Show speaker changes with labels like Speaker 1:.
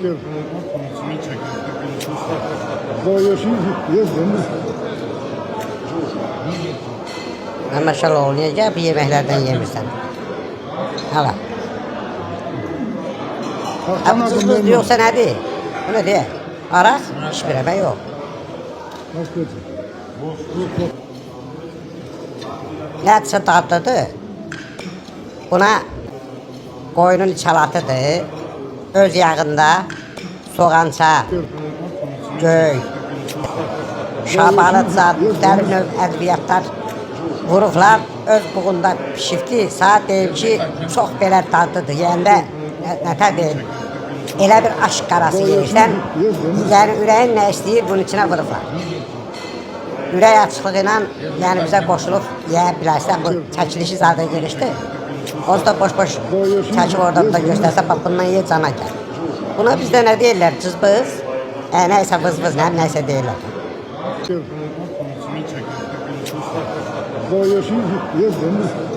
Speaker 1: çeker. Boyaşı yazdım.
Speaker 2: Maşallah olmayacak bir yemeklerden yemişsen. Hala. Abdülsüz yoksa ne değil? Bu ne diye? Arak, hiçbir ebe yok. Netse tatlıdır. Buna koyunun içalatıdır. Öz yağında soğança, göy, şabalıtsa, müxtəlif növ ədviyyatlar vurublar. Öz buğunda pişifdi. Saat deyim ki, çox belə dadlıdır. Yəndə nətə deyim, elə bir aşk qarası yeyirsən, yəni ürəyin nə istəyir, bunun içine vurublar. Ürək açıqlığı ilə yəni bizə qoşulub yeyə bilərsən, bu çəkilişi zaten girişdir. Onu da boş-boş çəkib orada da göstərsə, bax bundan ye cana gəl. Buna bizdə nə deyirlər, cızbız, nəysə vız-vız, nəysə deyirlər.
Speaker 1: Boyaşı yazdım.